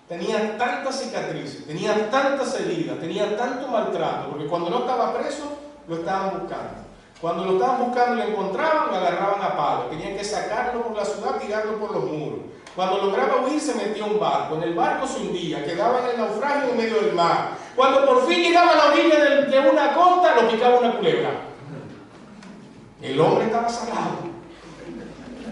Tenía tantas cicatrices, tenía tantas heridas, tenía tanto maltrato, porque cuando no estaba preso, lo estaban buscando. Cuando lo estaban buscando y lo encontraban, lo agarraban a palo. Tenían que sacarlo por la ciudad, tirarlo por los muros. Cuando lograba huir, se metía a un barco. En el barco se hundía, quedaba en el naufragio en medio del mar. Cuando por fin llegaba a la orilla de una costa, lo picaba una culebra. El hombre estaba salado.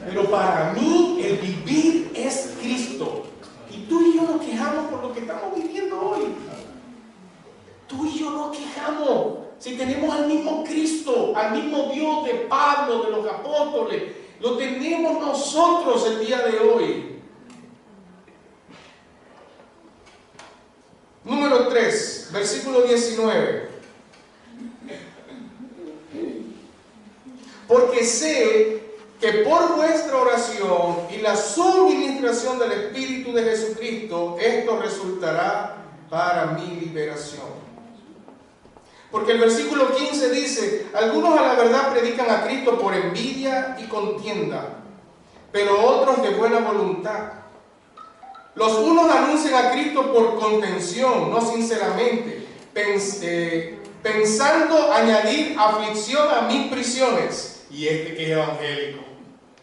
Pero para mí, el vivir es Cristo. Y tú y yo nos quejamos por lo que estamos viviendo hoy. Tú y yo nos quejamos. Si tenemos al mismo Cristo, al mismo Dios de Pablo, de los apóstoles, lo tenemos nosotros el día de hoy. Número 3, versículo 19. Porque sé que por vuestra oración y la suministración del Espíritu de Jesucristo, esto resultará para mi liberación. Porque el versículo 15 dice, algunos a la verdad predican a Cristo por envidia y contienda, pero otros de buena voluntad. Los unos anuncian a Cristo por contención, no sinceramente, pensando añadir aflicción a mis prisiones. Y este que es evangélico,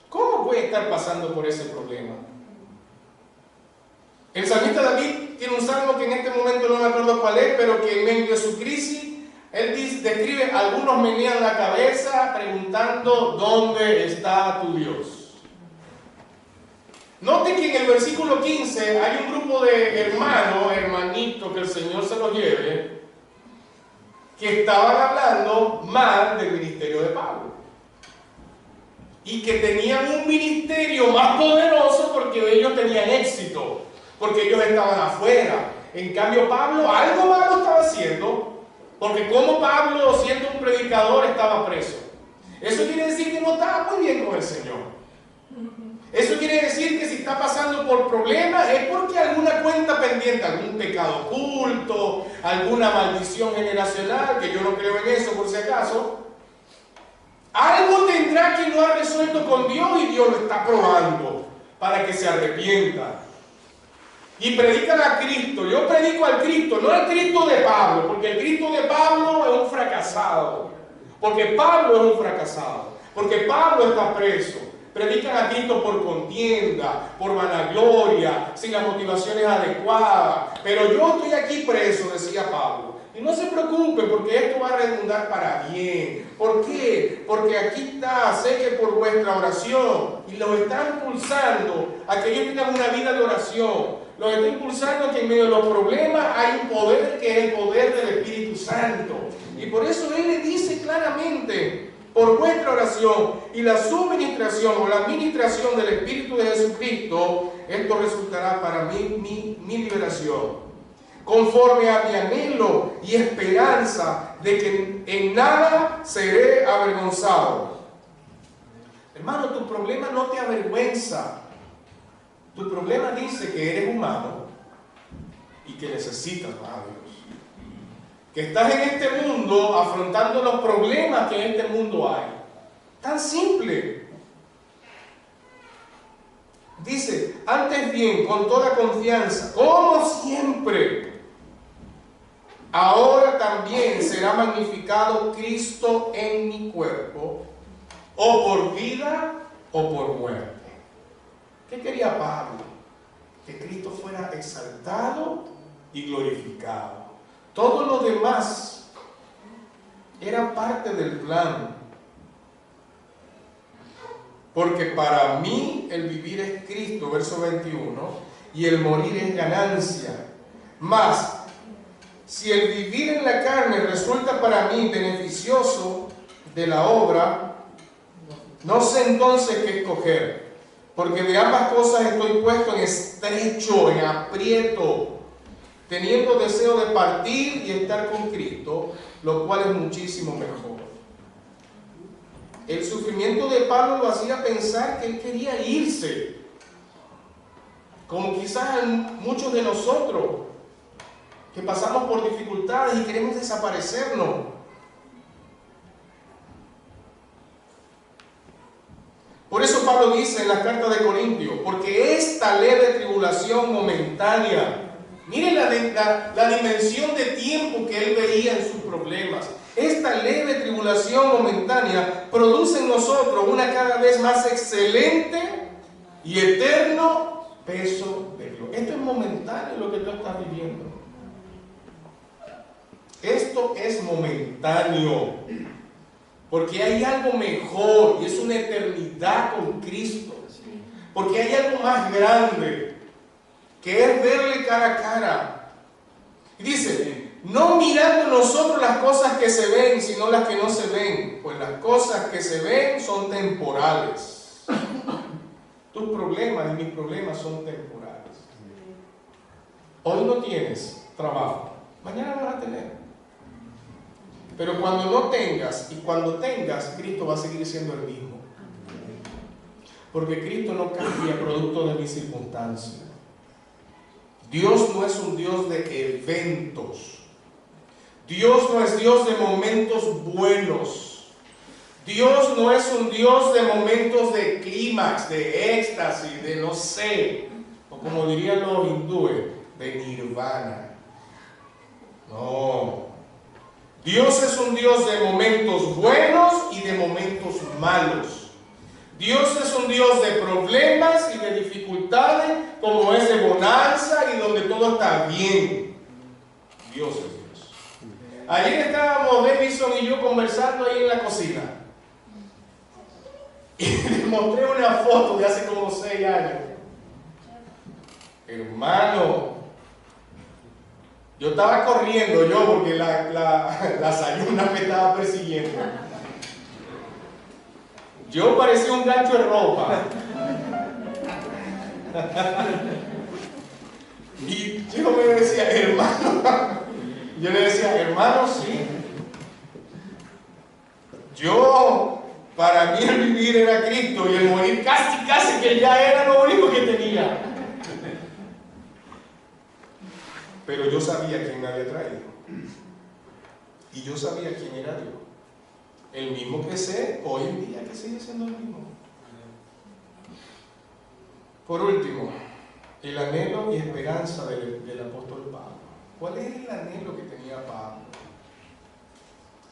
¿cómo puede estar pasando por ese problema? El salmista David tiene un salmo que en este momento no me acuerdo cuál es, pero que en medio de su crisis, él describe, algunos menean la cabeza preguntando, ¿dónde está tu Dios? Note que en el versículo 15 hay un grupo de hermanitos, que el Señor se los lleve, que estaban hablando mal del ministerio de Pablo. Y que tenían un ministerio más poderoso porque ellos tenían éxito, porque ellos estaban afuera. En cambio, Pablo algo malo estaba haciendo, porque como Pablo, siendo un predicador, estaba preso. Eso quiere decir que no estaba muy bien con el Señor. Eso quiere decir que si está pasando por problemas es porque alguna cuenta pendiente, algún pecado oculto, alguna maldición generacional, que yo no creo en eso por si acaso, Algo tendrá que no ha resuelto con Dios y Dios lo está probando para que se arrepienta. Y predican a Cristo. Yo predico al Cristo, no al Cristo de Pablo, porque el Cristo de Pablo es un fracasado. Porque Pablo es un fracasado. Porque Pablo está preso. Predican a Cristo por contienda, por vanagloria, sin las motivaciones adecuadas. Pero yo estoy aquí preso, decía Pablo. Y no se preocupe, porque esto va a redundar para bien. ¿Por qué? Porque aquí está, sé que por vuestra oración, y los está impulsando a que ellos tengan una vida de oración. Los está impulsando a que en medio de los problemas hay un poder que es el poder del Espíritu Santo. Y por eso Él le dice claramente, por vuestra oración y la suministración o la administración del Espíritu de Jesucristo, esto resultará para mí mi liberación. Conforme a mi anhelo y esperanza de que en nada seré avergonzado. Hermano, tu problema no te avergüenza. Tu problema dice que eres humano y que necesitas a Dios. Que estás en este mundo afrontando los problemas que en este mundo hay. Tan simple. Dice, antes bien, con toda confianza, como siempre, ahora también será magnificado Cristo en mi cuerpo, o por vida o por muerte. ¿Qué quería Pablo? Que Cristo fuera exaltado y glorificado. Todo lo demás era parte del plan. Porque para mí el vivir es Cristo, verso 21, y el morir es ganancia. Mas, si el vivir en la carne resulta para mí beneficioso de la obra, no sé entonces qué escoger. Porque de ambas cosas estoy puesto en estrecho, en aprieto, teniendo deseo de partir y estar con Cristo, lo cual es muchísimo mejor. El sufrimiento de Pablo lo hacía pensar que él quería irse, como quizás muchos de nosotros, que pasamos por dificultades y queremos desaparecernos. Por eso Pablo dice en la carta de Corintios, porque esta leve tribulación momentánea, miren la dimensión de tiempo que él veía en sus problemas, esta leve tribulación momentánea produce en nosotros una cada vez más excelente y eterno peso de gloria. Esto es momentáneo lo que tú estás viviendo. Esto es momentáneo. Porque hay algo mejor y es una eternidad con Cristo. Porque hay algo más grande que es verle cara a cara. Y dice, no mirando nosotros las cosas que se ven, sino las que no se ven. Pues las cosas que se ven son temporales. Tus problemas y mis problemas son temporales. Hoy no tienes trabajo, mañana vas a tener. Pero cuando no tengas y cuando tengas, Cristo va a seguir siendo el mismo. Porque Cristo no cambia producto de mis circunstancias. Dios no es un Dios de eventos. Dios no es Dios de momentos buenos. Dios no es un Dios de momentos de clímax, de éxtasis, de no sé, o como dirían los hindúes, de nirvana. No. Dios es un Dios de momentos buenos y de momentos malos. Dios es un Dios de problemas y de dificultades, como es de bonanza y donde todo está bien. Dios es Dios. Ayer estábamos Davidson y yo conversando ahí en la cocina. Y le mostré una foto de hace como 6 años. Hermano, yo estaba corriendo porque la sayuna me estaba persiguiendo. Yo parecía un gancho de ropa. Y yo me decía, hermano, yo le decía, hermano, sí. Yo, para mí el vivir era Cristo y el morir casi que ya era lo único que tenía. Pero yo sabía quién me había traído. Y yo sabía quién era Dios. El mismo que sé hoy en día, que sigue siendo el mismo. Por último, el anhelo y esperanza del apóstol Pablo. ¿Cuál es el anhelo que tenía Pablo?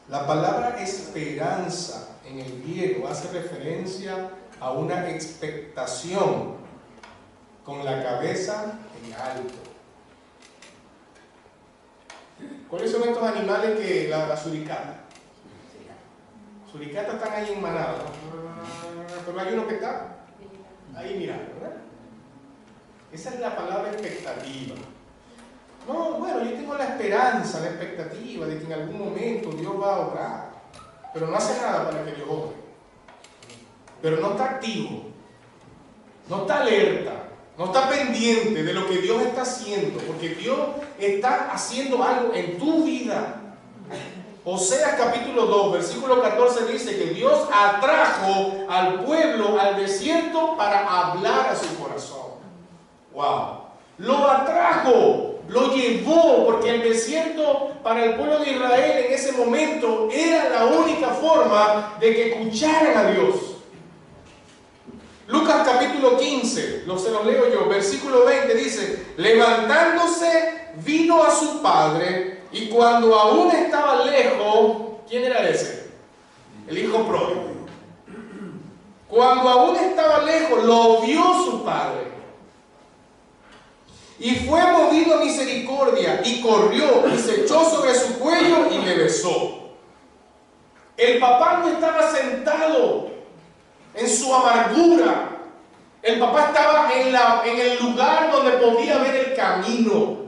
La palabra esperanza en el griego hace referencia a una expectación con la cabeza en alto. ¿Cuáles son estos animales que la suricata? Suricatas están ahí en manada, pero hay uno que está ahí mirando, ¿verdad? Esa es la palabra expectativa. No, bueno, yo tengo la esperanza, la expectativa de que en algún momento Dios va a obrar, pero no hace nada para que Dios obre. Pero no está activo, no está alerta, no está pendiente de lo que Dios está haciendo, porque Dios está haciendo algo en tu vida. Oseas capítulo 2, versículo 14 dice que Dios atrajo al pueblo al desierto para hablar a su corazón. ¡Wow! Lo atrajo, lo llevó, porque el desierto para el pueblo de Israel en ese momento era la única forma de que escucharan a Dios. Lucas capítulo 15, se los leo yo, versículo 20 dice: levantándose vino a su padre, y cuando aún estaba lejos, ¿quién era ese? El hijo pródigo. Cuando aún estaba lejos, lo vio su padre, y fue movido a misericordia, y corrió, y se echó sobre su cuello, y le besó. El papá no estaba sentado en su amargura. El papá estaba en el lugar donde podía ver el camino.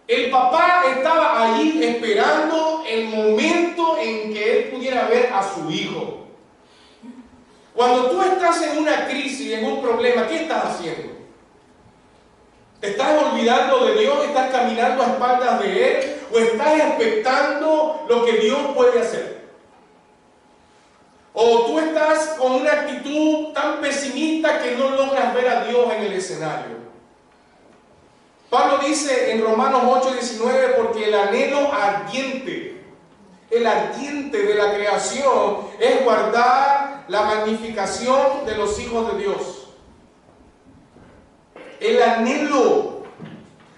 El papá estaba allí esperando el momento en que él pudiera ver a su hijo. Cuando tú estás en una crisis, en un problema, ¿qué estás haciendo? ¿Te estás olvidando de Dios? ¿Estás caminando a espaldas de Él? ¿O estás expectando lo que Dios puede hacer? ¿O tú estás con una actitud tan pesimista que no logras ver a Dios en el escenario? Pablo dice en Romanos 8:19, porque el anhelo ardiente de la creación es guardar la magnificación de los hijos de Dios. El anhelo.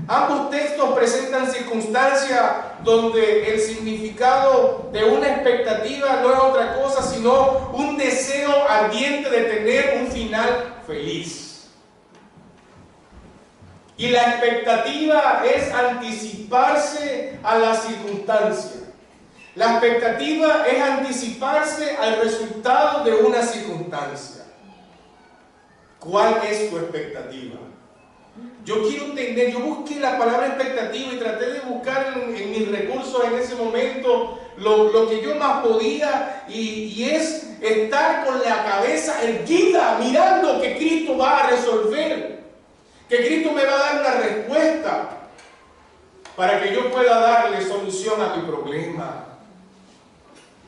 Ambos textos presentan circunstancias donde el significado de una expectativa no es otra cosa sino un deseo ardiente de tener un final feliz. Y la expectativa es anticiparse a la circunstancia. La expectativa es anticiparse al resultado de una circunstancia. ¿Cuál es tu expectativa? Yo quiero entender, yo busqué la palabra expectativa y traté de buscar en mis recursos en ese momento lo que yo más podía, y es estar con la cabeza erguida, mirando que Cristo va a resolver, que Cristo me va a dar una respuesta para que yo pueda darle solución a mi problema.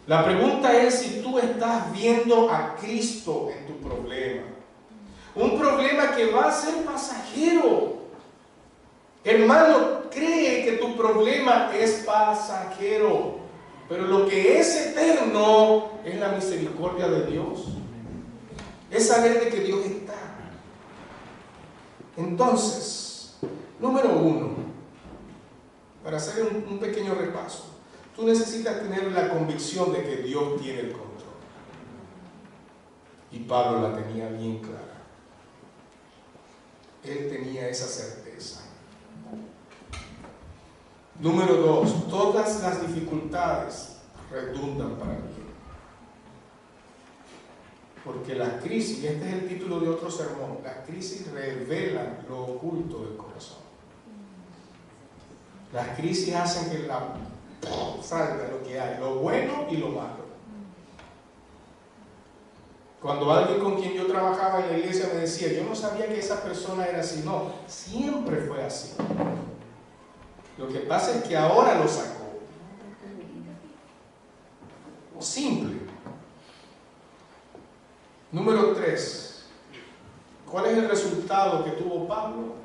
La pregunta es si tú estás viendo a Cristo en tu problema. Un problema que va a ser pasajero. Hermano, cree que tu problema es pasajero, pero lo que es eterno es la misericordia de Dios. Es saber de que Dios está. Entonces, número 1, para hacer un pequeño repaso, tú necesitas tener la convicción de que Dios tiene el control. Y Pablo la tenía bien clara. Él tenía esa certeza. Número 2, todas las dificultades redundan para bien. Porque las crisis, y este es el título de otro sermón, las crisis revelan lo oculto del corazón. Las crisis hacen que salga lo que hay, lo bueno y lo malo. Cuando alguien con quien yo trabajaba en la iglesia me decía, yo no sabía que esa persona era así. No, siempre fue así. Lo que pasa es que ahora lo sacó. Simple. Número 3. ¿Cuál es el resultado que tuvo Pablo?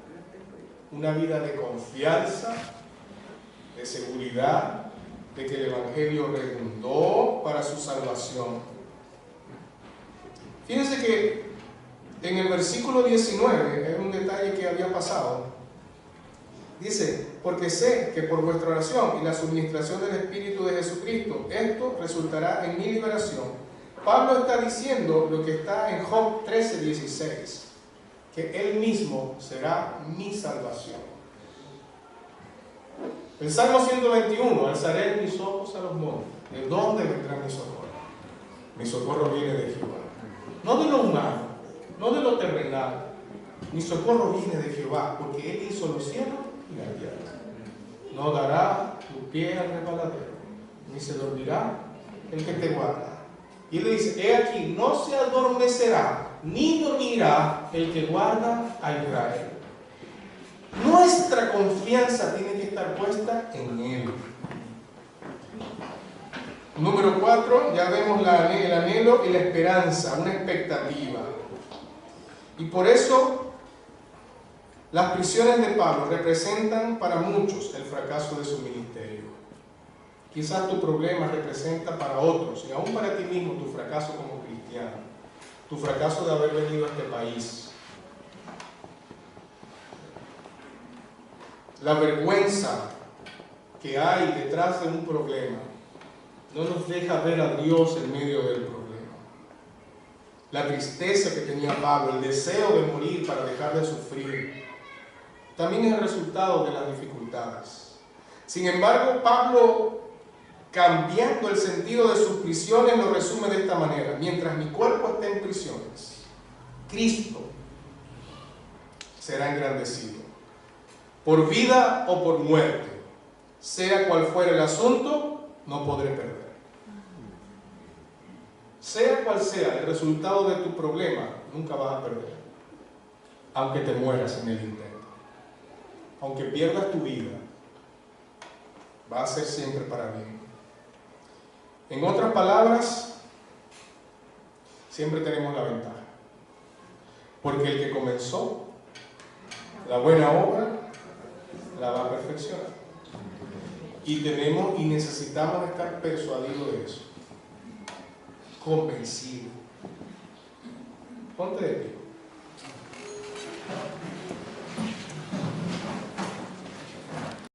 Una vida de confianza, de seguridad de que el Evangelio redundó para su salvación. Fíjense que en el versículo 19, es un detalle que había pasado, dice: porque sé que por vuestra oración y la suministración del Espíritu de Jesucristo, esto resultará en mi liberación. Pablo está diciendo lo que está en Job 13:16, que él mismo será mi salvación. El Salmo 121: alzaré mis ojos a los montes, ¿de dónde vendrá mi socorro? Mi socorro viene de Jehová, no de lo humano, no de lo terrenal. Mi socorro viene de Jehová, porque él hizo los cielos y la tierra. No dará tu pie al resbaladero, ni se dormirá el que te guarda. Y le dice: he aquí, no se adormecerá ni dormirá el que guarda a Israel. Nuestra confianza tiene que estar puesta en él. Número 4, ya vemos el anhelo y la esperanza, una expectativa. Y por eso las prisiones de Pablo representan para muchos el fracaso de su ministerio. Quizás tu problema representa para otros, y aún para ti mismo, tu fracaso como cristiano, tu fracaso de haber venido a este país. La vergüenza que hay detrás de un problema no nos deja ver a Dios en medio del problema. La tristeza que tenía Pablo, el deseo de morir para dejar de sufrir, también es el resultado de las dificultades. Sin embargo, Pablo, cambiando el sentido de sus prisiones, lo resume de esta manera: mientras mi cuerpo esté en prisiones, Cristo será engrandecido. Por vida o por muerte, sea cual fuera el asunto, no podré perder. Sea cual sea el resultado de tu problema, nunca vas a perder, aunque te mueras en el intento. Aunque pierdas tu vida, va a ser siempre para bien. En otras palabras, siempre tenemos la ventaja, porque el que comenzó la buena obra la va a perfeccionar. Y tenemos y necesitamos estar persuadidos de eso, convencidos. Ponte de pie.